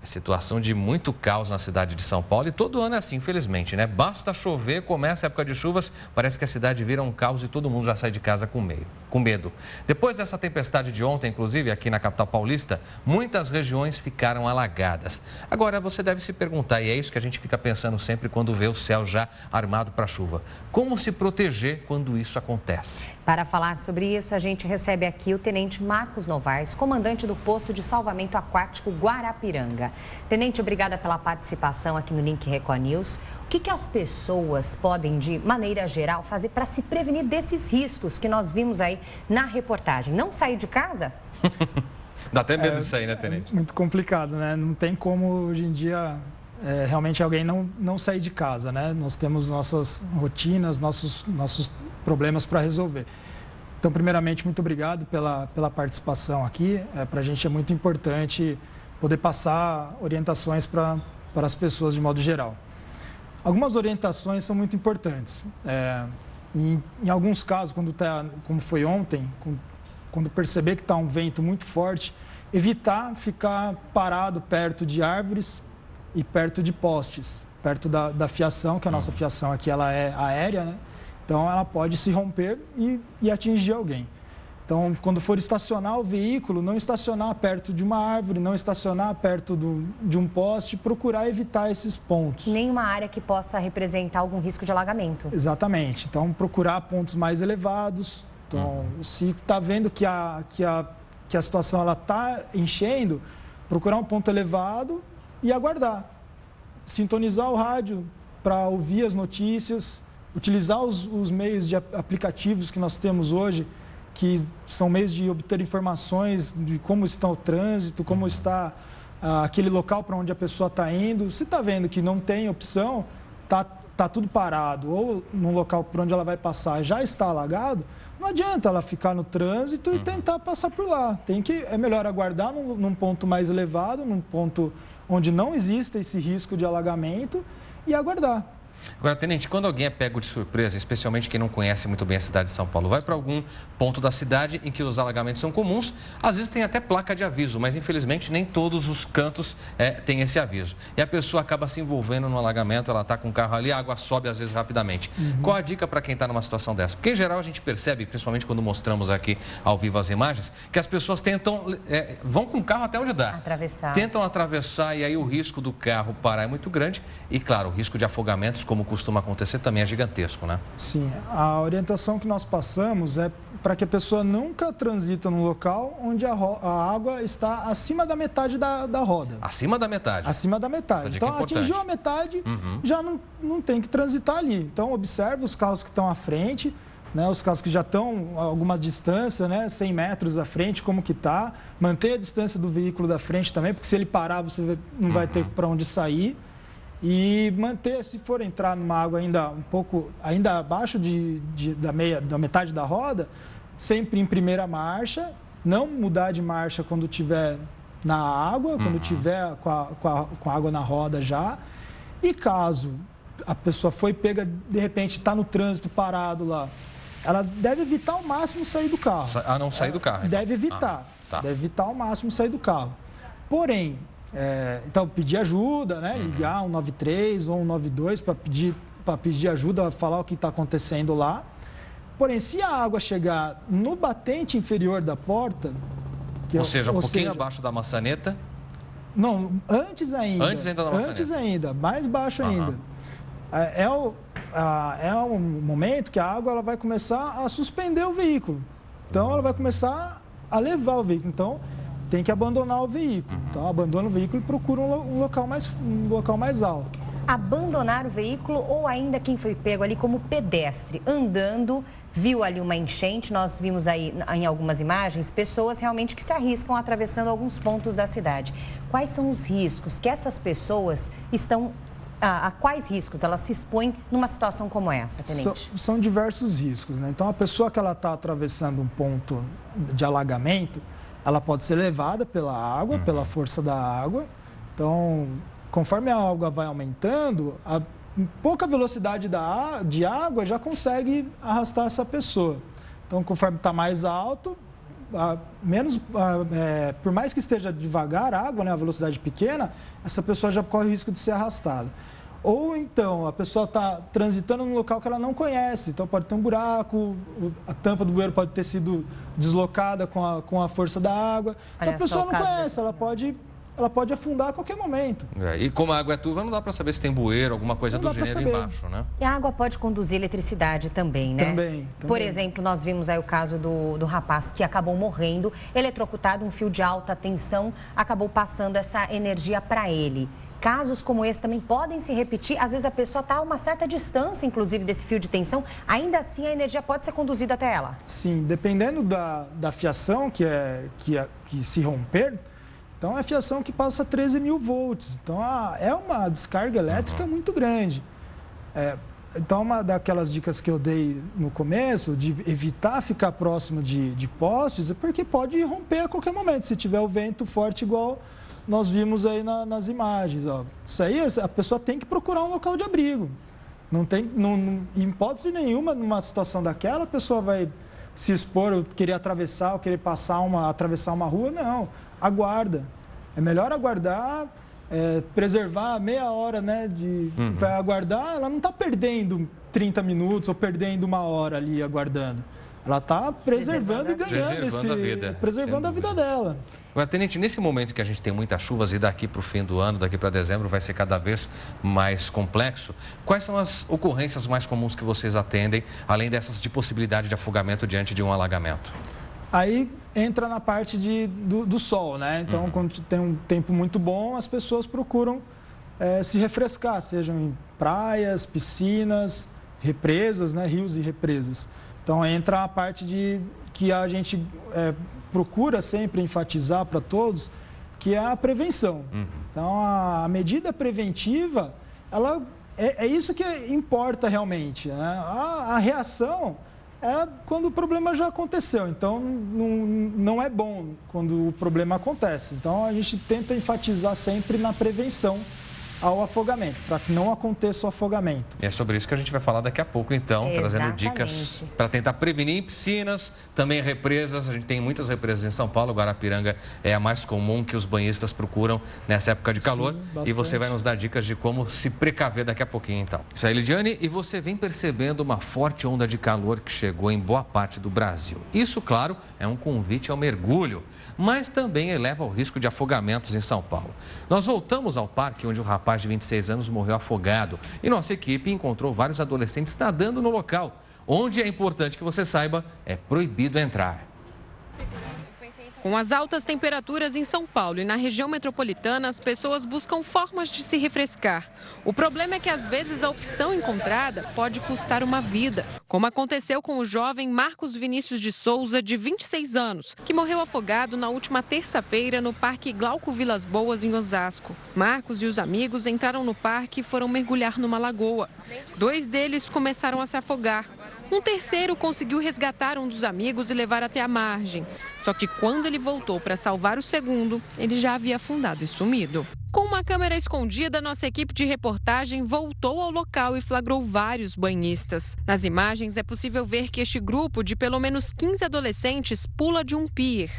Situação de muito caos na cidade de São Paulo e todo ano é assim, infelizmente, né? Basta chover, começa a época de chuvas, parece que a cidade vira um caos e todo mundo já sai de casa com medo. Depois dessa tempestade de ontem, inclusive aqui na capital paulista, muitas regiões ficaram alagadas. Agora você deve se perguntar, e é isso que a gente fica pensando sempre quando vê o céu já armado para a chuva: como se proteger quando isso acontece? Para falar sobre isso, a gente recebe aqui o tenente Marcos Novaes, comandante do posto de salvamento aquático Guarapiranga. Tenente, obrigada pela participação aqui no Link Record News. O que as pessoas podem, de maneira geral, fazer para se prevenir desses riscos que nós vimos aí na reportagem? Não sair de casa? Dá até medo disso aí, né, tenente? É muito complicado, né? Não tem como, hoje em dia, realmente alguém não sair de casa, né? Nós temos nossas rotinas, nossos problemas para resolver. Então, primeiramente, muito obrigado pela participação aqui. Para a gente é muito importante poder passar orientações para as pessoas de modo geral. Algumas orientações são muito importantes. Em alguns casos, como foi ontem, quando perceber que está um vento muito forte, evitar ficar parado perto de árvores e perto de postes, perto da fiação, que a nossa fiação aqui ela é aérea, né? Então ela pode se romper e atingir alguém. Então, quando for estacionar o veículo, não estacionar perto de uma árvore, não estacionar perto de um poste, procurar evitar esses pontos. Nenhuma área que possa representar algum risco de alagamento. Exatamente. Então, procurar pontos mais elevados. Então, se está vendo que a situação está enchendo, procurar um ponto elevado e aguardar. Sintonizar o rádio para ouvir as notícias, utilizar os meios de aplicativos que nós temos hoje, que são meios de obter informações de como está o trânsito, como está aquele local para onde a pessoa está indo. Se está vendo que não tem opção, está tudo parado, ou no local por onde ela vai passar já está alagado, não adianta ela ficar no trânsito e tentar passar por lá. É melhor aguardar num ponto mais elevado, num ponto onde não exista esse risco de alagamento e aguardar. Agora, tenente, quando alguém é pego de surpresa, especialmente quem não conhece muito bem a cidade de São Paulo, vai para algum ponto da cidade em que os alagamentos são comuns, às vezes tem até placa de aviso, mas infelizmente nem todos os cantos têm esse aviso. E a pessoa acaba se envolvendo no alagamento, ela está com o carro ali, a água sobe às vezes rapidamente. Qual a dica para quem está numa situação dessa? Porque em geral a gente percebe, principalmente quando mostramos aqui ao vivo as imagens, que as pessoas vão com o carro até onde dá. Atravessar. Tentam atravessar e aí o risco do carro parar é muito grande e, claro, o risco de afogamentos, como costuma acontecer, também é gigantesco, né? Sim, a orientação que nós passamos é para que a pessoa nunca transita num local onde a água está acima da metade da roda. Acima da metade? Acima da metade. Então, atingiu a metade, já não tem que transitar ali. Então, observe os carros que estão à frente, né, os carros que já estão a alguma distância, né, 100 metros à frente, como que está. Mantenha a distância do veículo da frente também, porque se ele parar, você não vai ter para onde sair. E manter, se for entrar numa água ainda abaixo da metade da roda, sempre em primeira marcha, não mudar de marcha quando estiver na água, quando estiver com a água na roda já. E caso a pessoa foi pega, de repente está no trânsito parado lá, ela deve evitar ao máximo sair do carro. Não sair do carro. Então. Deve evitar. Deve evitar ao máximo sair do carro. Porém, então, pedir ajuda, né? Ligar 193 ou 192 para pedir ajuda, falar o que está acontecendo lá. Porém, se a água chegar no batente inferior da porta... Ou seja, um pouquinho abaixo da maçaneta? Não, antes ainda. Antes ainda da maçaneta? Antes ainda, mais baixo ainda. É o momento que a água ela vai começar a suspender o veículo. Então, ela vai começar a levar o veículo. Então, tem que abandonar o veículo. Então, abandona o veículo e procura um local mais alto. Abandonar o veículo ou ainda quem foi pego ali como pedestre, andando, viu ali uma enchente, nós vimos aí em algumas imagens, pessoas realmente que se arriscam atravessando alguns pontos da cidade. Quais são os riscos que essas pessoas estão... A quais riscos elas se expõem numa situação como essa, tenente? São diversos riscos, né? Então, a pessoa que ela está atravessando um ponto de alagamento, ela pode ser levada pela água, pela força da água. Então, conforme a água vai aumentando, a pouca velocidade de água já consegue arrastar essa pessoa. Então, conforme está mais alto, por mais que esteja devagar a água, né, a velocidade pequena, essa pessoa já corre o risco de ser arrastada. Ou então, a pessoa está transitando num local que ela não conhece, então pode ter um buraco, a tampa do bueiro pode ter sido deslocada com a força da água. Então, a pessoa não conhece, ela pode afundar a qualquer momento. E como a água é turva, não dá para saber se tem bueiro, alguma coisa do gênero embaixo, né? E a água pode conduzir eletricidade também, né? Também. Por exemplo, nós vimos aí o caso do rapaz que acabou morrendo, eletrocutado, um fio de alta tensão acabou passando essa energia para ele. Casos como esse também podem se repetir. Às vezes a pessoa está a uma certa distância, inclusive, desse fio de tensão. Ainda assim, a energia pode ser conduzida até ela. Sim, dependendo da fiação que se romper, então é a fiação que passa 13.000 volts. Então, é uma descarga elétrica muito grande. Então, uma daquelas dicas que eu dei no começo, de evitar ficar próximo de postes, é porque pode romper a qualquer momento, se tiver o vento forte igual nós vimos aí nas imagens. Ó. Isso aí, a pessoa tem que procurar um local de abrigo. Em hipótese nenhuma, numa situação daquela, a pessoa vai se expor, ou querer atravessar, ou querer atravessar uma rua. Não, aguarda. É melhor aguardar, preservar meia hora, né? Vai aguardar, ela não está perdendo 30 minutos ou perdendo uma hora ali aguardando. Ela está preservando e ganhando, preservando a vida dela. Tenente, nesse momento que a gente tem muitas chuvas e daqui para o fim do ano, daqui para dezembro, vai ser cada vez mais complexo, quais são as ocorrências mais comuns que vocês atendem, além dessas de possibilidade de afogamento diante de um alagamento? Aí entra na parte do sol, né? Então, quando tem um tempo muito bom, as pessoas procuram se refrescar, sejam em praias, piscinas, represas, né? Rios e represas. Então, entra a parte que a gente procura sempre enfatizar para todos, que é a prevenção. Então, a medida preventiva, ela é isso que importa realmente, né? A reação é quando o problema já aconteceu. Então, não é bom quando o problema acontece. Então, a gente tenta enfatizar sempre na prevenção ao afogamento, para que não aconteça o afogamento. E é sobre isso que a gente vai falar daqui a pouco, então, trazendo dicas para tentar prevenir em piscinas, também represas. A gente tem muitas represas em São Paulo, Guarapiranga é a mais comum que os banhistas procuram nessa época de calor. Sim, e você vai nos dar dicas de como se precaver daqui a pouquinho, então. Isso aí, Lidiane, e você vem percebendo uma forte onda de calor que chegou em boa parte do Brasil. Isso, claro, é um convite ao mergulho, mas também eleva o risco de afogamentos em São Paulo. Nós voltamos ao parque onde o rapaz de 26 anos morreu afogado e nossa equipe encontrou vários adolescentes nadando no local, onde é importante que você saiba, é proibido entrar. Com as altas temperaturas em São Paulo e na região metropolitana, as pessoas buscam formas de se refrescar. O problema é que, às vezes, a opção encontrada pode custar uma vida, como aconteceu com o jovem Marcos Vinícius de Souza, de 26 anos, que morreu afogado na última terça-feira no Parque Glauco Vilas Boas, em Osasco. Marcos e os amigos entraram no parque e foram mergulhar numa lagoa. 2 deles começaram a se afogar. Um terceiro conseguiu resgatar um dos amigos e levar até a margem. Só que quando ele voltou para salvar o segundo, ele já havia afundado e sumido. Com uma câmera escondida, nossa equipe de reportagem voltou ao local e flagrou vários banhistas. Nas imagens é possível ver que este grupo de pelo menos 15 adolescentes pula de um pier.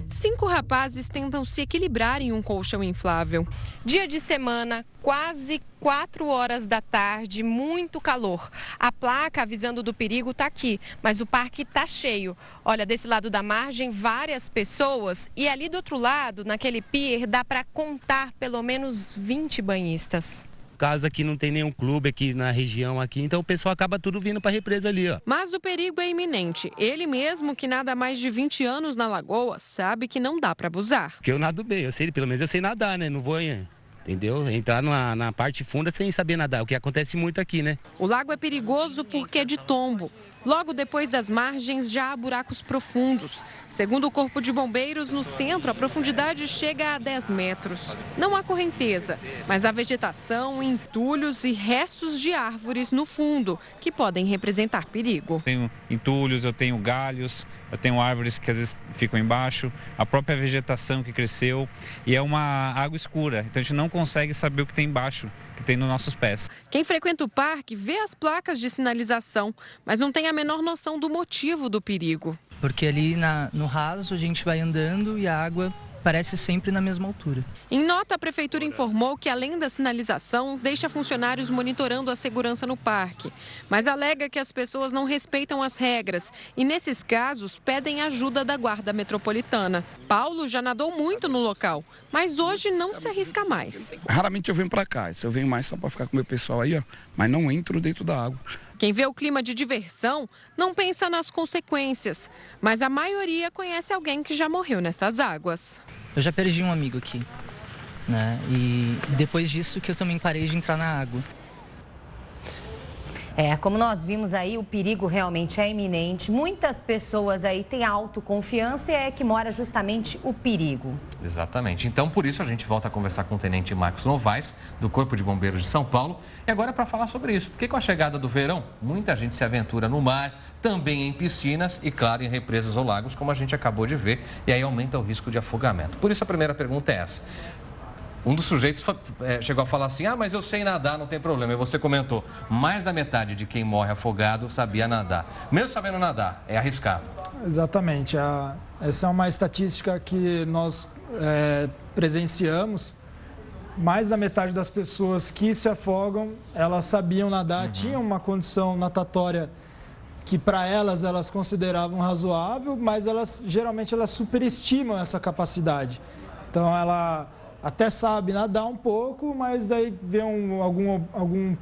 5 rapazes tentam se equilibrar em um colchão inflável. Dia de semana, quase 4 horas da tarde, muito calor. A placa avisando do perigo está aqui, mas o parque está cheio. Olha, desse lado da margem, várias pessoas e ali do outro lado, naquele pier, dá para contar pelo menos 20 banhistas. Caso aqui não tem nenhum clube aqui na região aqui, então o pessoal acaba tudo vindo para a represa ali, ó. Mas o perigo é iminente. Ele mesmo, que nada há mais de 20 anos na lagoa, sabe que não dá para abusar. Porque eu nado bem, pelo menos eu sei nadar, né? Não vou, entendeu? Entrar na parte funda sem saber nadar, o que acontece muito aqui, né? O lago é perigoso porque é de tombo. Logo depois das margens já há buracos profundos. Segundo o Corpo de Bombeiros, no centro a profundidade chega a 10 metros. Não há correnteza, mas há vegetação, entulhos e restos de árvores no fundo, que podem representar perigo. Eu tenho entulhos, eu tenho galhos, eu tenho árvores que às vezes ficam embaixo, a própria vegetação que cresceu, e é uma água escura, então a gente não consegue saber o que tem embaixo, que tem nos nossos pés. Quem frequenta o parque vê as placas de sinalização, mas não tem a menor noção do motivo do perigo. porque ali no raso a gente vai andando e a água parece sempre na mesma altura. Em nota, a Prefeitura informou que, além da sinalização, deixa funcionários monitorando a segurança no parque. Mas alega que as pessoas não respeitam as regras e, nesses casos, pedem ajuda da Guarda Metropolitana. Paulo já nadou muito no local, mas hoje não se arrisca mais. Raramente eu venho para cá, se eu venho mais só para ficar com o meu pessoal aí, ó, mas não entro dentro da água. Quem vê o clima de diversão não pensa nas consequências, mas a maioria conhece alguém que já morreu nessas águas. Eu já perdi um amigo aqui, né? E depois disso que eu também parei de entrar na água. Como nós vimos aí, o perigo realmente é iminente. Muitas pessoas aí têm autoconfiança e é que mora justamente o perigo. Exatamente. Então, por isso, a gente volta a conversar com o Tenente Marcos Novaes, do Corpo de Bombeiros de São Paulo. E agora para falar sobre isso, porque com a chegada do verão, muita gente se aventura no mar, também em piscinas e, claro, em represas ou lagos, como a gente acabou de ver, e aí aumenta o risco de afogamento. Por isso, a primeira pergunta é essa. Um dos sujeitos chegou a falar assim, mas eu sei nadar, não tem problema. E você comentou, mais da metade de quem morre afogado sabia nadar. Mesmo sabendo nadar, é arriscado. Exatamente. Essa é uma estatística que nós presenciamos. Mais da metade das pessoas que se afogam, elas sabiam nadar, tinham uma condição natatória que para elas consideravam razoável, mas geralmente elas superestimam essa capacidade. Então ela até sabe nadar um pouco, mas daí vê algum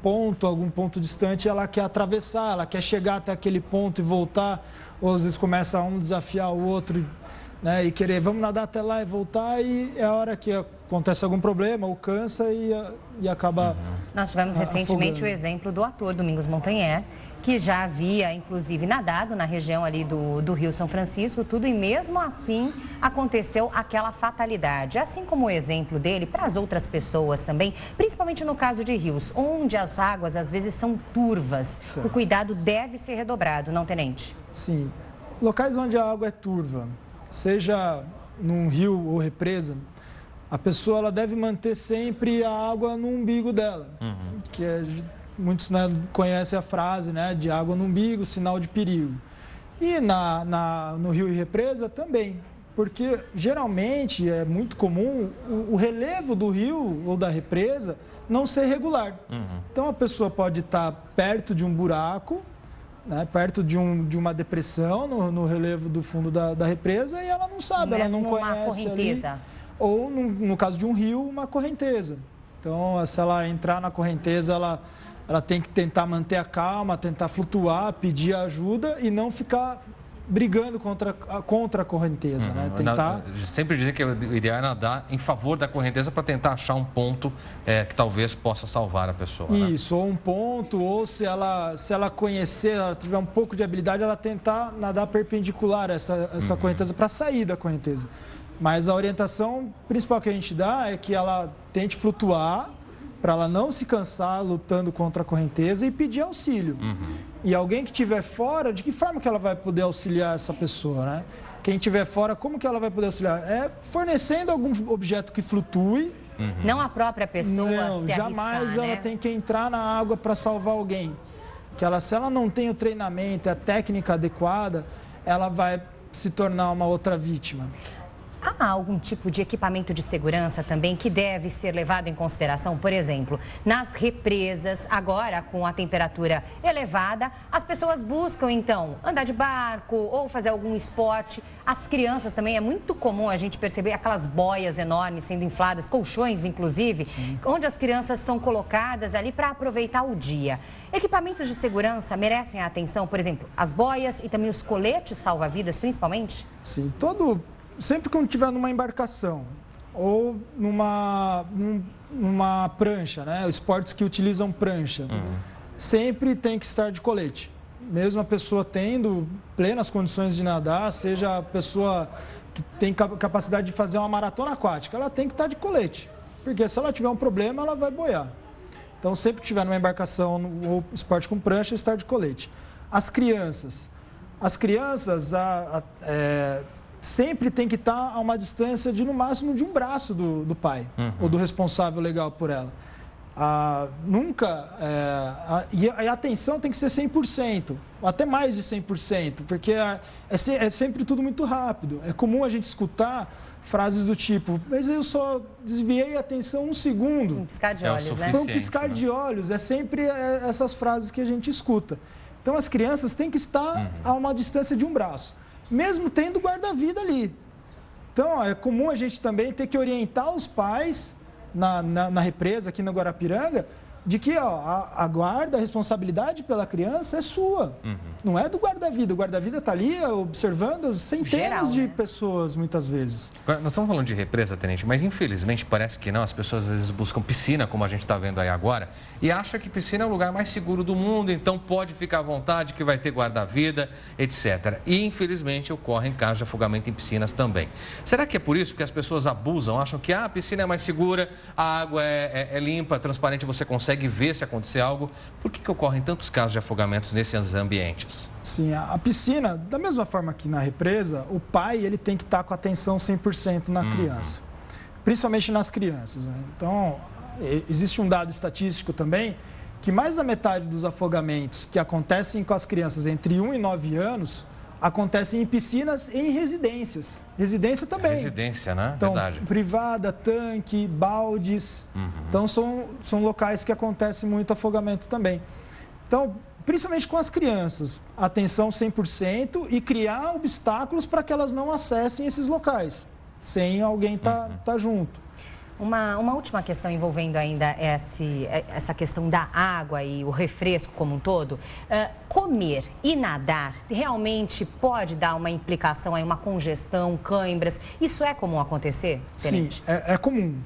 ponto distante, ela quer atravessar, ela quer chegar até aquele ponto e voltar, ou às vezes começa um desafiar o outro, né, e querer, vamos nadar até lá e voltar, e é a hora que acontece algum problema, ou cansa e acaba Nós tivemos recentemente afogando. o exemplo do ator Domingos Montanher, que já havia, inclusive, nadado na região ali do Rio São Francisco, tudo, e mesmo assim aconteceu aquela fatalidade. Assim como o exemplo dele, para as outras pessoas também, principalmente no caso de rios, onde as águas às vezes são turvas. Certo. O cuidado deve ser redobrado, não, Tenente? Sim. Locais onde a água é turva, seja num rio ou represa, a pessoa ela deve manter sempre a água no umbigo dela, que muitos, né, conhecem a frase, né, de água no umbigo, sinal de perigo. E no rio e represa também, porque geralmente é muito comum o relevo do rio ou da represa não ser regular. Então a pessoa pode estar perto de um buraco, né, perto de uma depressão no relevo do fundo da represa, e ela não sabe, ela não conhece uma correnteza. ali. Ou, no caso de um rio, uma correnteza. Então, se ela entrar na correnteza, ela tem que tentar manter a calma, tentar flutuar, pedir ajuda e não ficar brigando contra a correnteza, né? Tentar... Sempre dizem que o ideal é nadar em favor da correnteza para tentar achar um ponto que talvez possa salvar a pessoa. Isso, ou um ponto, ou se ela conhecer, ela tiver um pouco de habilidade, ela tentar nadar perpendicular a essa correnteza para sair da correnteza. Mas a orientação principal que a gente dá é que ela tente flutuar para ela não se cansar lutando contra a correnteza e pedir auxílio. E alguém que estiver fora, de que forma que ela vai poder auxiliar essa pessoa, né? Quem estiver fora, como que ela vai poder auxiliar? É fornecendo algum objeto que flutue. Não a própria pessoa Não, se arriscar, jamais ela né? tem que entrar na água para salvar alguém. Se ela não tem o treinamento, a técnica adequada, ela vai se tornar uma outra vítima. Há algum tipo de equipamento de segurança também que deve ser levado em consideração? Por exemplo, nas represas, agora com a temperatura elevada, as pessoas buscam então andar de barco ou fazer algum esporte. As crianças também, é muito comum a gente perceber aquelas boias enormes sendo infladas, colchões inclusive, onde as crianças são colocadas ali para aproveitar o dia. Equipamentos de segurança merecem a atenção, por exemplo, as boias e também os coletes salva-vidas, principalmente? Sim, sempre que estiver numa embarcação ou numa prancha, né? Esportes que utilizam prancha, sempre tem que estar de colete. Mesmo a pessoa tendo plenas condições de nadar, seja a pessoa que tem capacidade de fazer uma maratona aquática, ela tem que estar de colete. Porque se ela tiver um problema, ela vai boiar. Então, sempre que estiver numa embarcação ou esporte com prancha, estar de colete. As crianças sempre tem que estar a uma distância de no máximo de um braço do pai ou do responsável legal por ela. E a atenção tem que ser 100%, até mais de 100%, porque é sempre tudo muito rápido. É comum a gente escutar frases do tipo, mas eu só desviei a atenção um segundo. Um piscar de olhos, né? Foi um piscar de olhos, é sempre essas frases que a gente escuta. Então, as crianças têm que estar a uma distância de um braço, mesmo tendo guarda-vida ali. Então, é comum a gente também ter que orientar os pais na represa aqui na Guarapiranga, de que a guarda, a responsabilidade pela criança é sua, não é do guarda-vida. O guarda-vida está ali observando centenas de pessoas, muitas vezes. Nós estamos falando de represa, Tenente, mas infelizmente parece que não. As pessoas às vezes buscam piscina, como a gente está vendo aí agora, e acham que piscina é o lugar mais seguro do mundo, então pode ficar à vontade que vai ter guarda-vida, etc. E infelizmente ocorrem casos de afogamento em piscinas também. Será que é por isso que as pessoas abusam, acham que a piscina é mais segura, a água é limpa, transparente, você consegue ver se acontecer algo? Por que ocorrem tantos casos de afogamentos nesses ambientes? Sim, a piscina, da mesma forma que na represa, o pai ele tem que estar com atenção 100% na criança, principalmente nas crianças, né? Então, existe um dado estatístico também que mais da metade dos afogamentos que acontecem com as crianças entre 1 e 9 anos acontecem em piscinas e em residências. Residência também. Residência, né? Então, verdade. Privada, tanque, baldes. Então, são locais que acontece muito afogamento também. Então, principalmente com as crianças, atenção 100% e criar obstáculos para que elas não acessem esses locais, sem alguém tá junto. Uma última questão envolvendo ainda essa questão da água e o refresco como um todo. Comer e nadar realmente pode dar uma implicação aí, uma congestão, cãibras. Isso é comum acontecer, Tenente? Sim, é comum.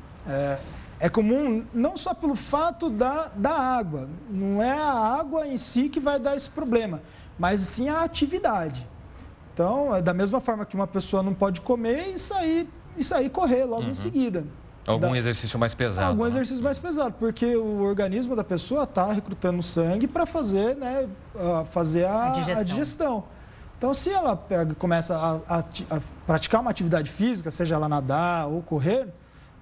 É comum não só pelo fato da água. Não é a água em si que vai dar esse problema, mas sim a atividade. Então, é da mesma forma que uma pessoa não pode comer e sair correr logo em seguida. Algum exercício mais pesado. Algum exercício mais pesado, porque o organismo da pessoa está recrutando sangue para fazer, a digestão. Então, se ela começa a praticar uma atividade física, seja ela nadar ou correr,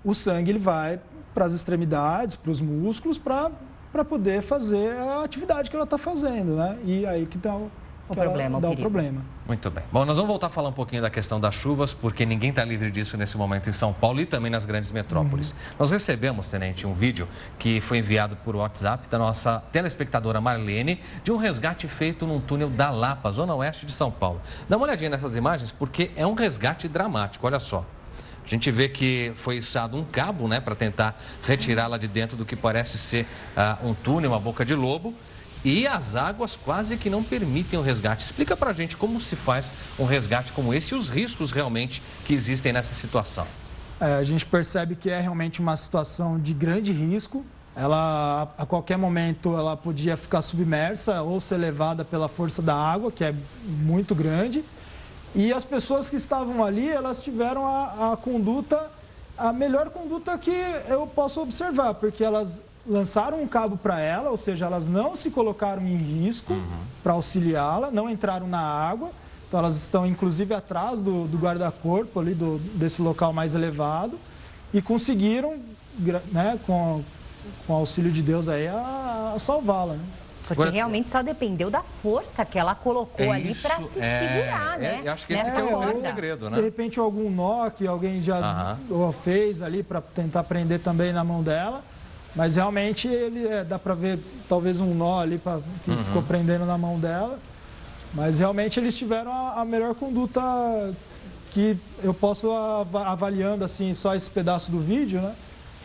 o sangue ele vai para as extremidades, para os músculos, para poder fazer a atividade que ela está fazendo, né? E aí que dá o problema. Muito bem. Bom, nós vamos voltar a falar um pouquinho da questão das chuvas, porque ninguém está livre disso nesse momento em São Paulo e também nas grandes metrópoles. Nós recebemos, Tenente, um vídeo que foi enviado por WhatsApp da nossa telespectadora Marlene, de um resgate feito num túnel da Lapa, zona oeste de São Paulo. Dá uma olhadinha nessas imagens, porque é um resgate dramático, olha só. A gente vê que foi içado um cabo, né, para tentar retirá-la de dentro do que parece ser um túnel, uma boca de lobo. E as águas quase que não permitem o resgate. Explica pra gente como se faz um resgate como esse e os riscos realmente que existem nessa situação. A gente percebe que é realmente uma situação de grande risco. Ela, a qualquer momento, ela podia ficar submersa ou ser levada pela força da água, que é muito grande. E as pessoas que estavam ali, elas tiveram a melhor conduta que eu posso observar, porque elas lançaram um cabo para ela, ou seja, elas não se colocaram em risco para auxiliá-la, não entraram na água. Então, elas estão, inclusive, atrás do guarda-corpo ali, desse local mais elevado, e conseguiram, né, com o auxílio de Deus, aí, a salvá-la, né? Porque realmente só dependeu da força que ela colocou ali para se segurar, né? Eu acho que esse é o segredo, né? De repente, algum nó que alguém já fez ali para tentar prender também na mão dela. Mas realmente dá para ver talvez um nó ali que ficou prendendo na mão dela. Mas realmente eles tiveram a melhor conduta que eu posso avaliando assim só esse pedaço do vídeo, né?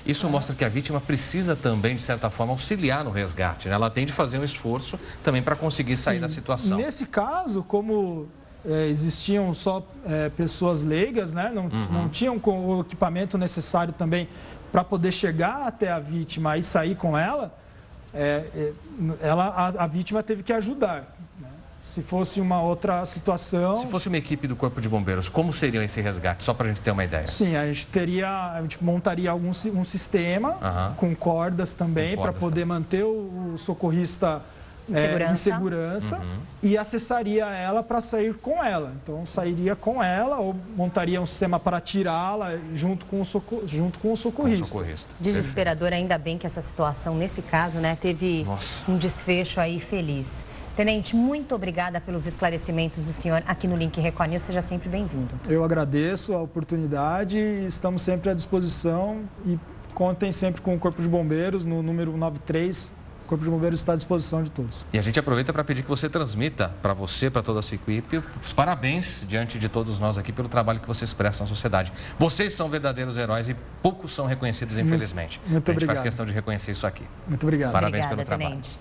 Isso mostra que a vítima precisa também, de certa forma, auxiliar no resgate, né? Ela tem de fazer um esforço também para conseguir sair da situação. Nesse caso, como existiam só pessoas leigas, né? Não tinham o equipamento necessário também para poder chegar até a vítima e sair com ela, a vítima teve que ajudar. Né? Se fosse uma outra situação... Se fosse uma equipe do Corpo de Bombeiros, como seria esse resgate? Só para a gente ter uma ideia. Sim, a gente montaria um sistema com cordas também para poder manter o socorrista em segurança e acessaria ela para sair com ela. Então, sairia com ela ou montaria um sistema para tirá-la junto com o socorrista. Desesperador, ainda bem que essa situação, nesse caso, né, teve um desfecho aí feliz. Tenente, muito obrigada pelos esclarecimentos do senhor aqui no Link Record News. Seja sempre bem-vindo. Eu agradeço a oportunidade e estamos sempre à disposição e contem sempre com o Corpo de Bombeiros no número 93. O Corpo de Bombeiros está à disposição de todos. E a gente aproveita para pedir que você transmita para você, para toda a sua equipe, os parabéns diante de todos nós aqui pelo trabalho que vocês prestam à sociedade. Vocês são verdadeiros heróis e poucos são reconhecidos, infelizmente. Muito obrigado. A gente faz questão de reconhecer isso aqui. Muito obrigado. Parabéns Obrigada, pelo trabalho. tenente.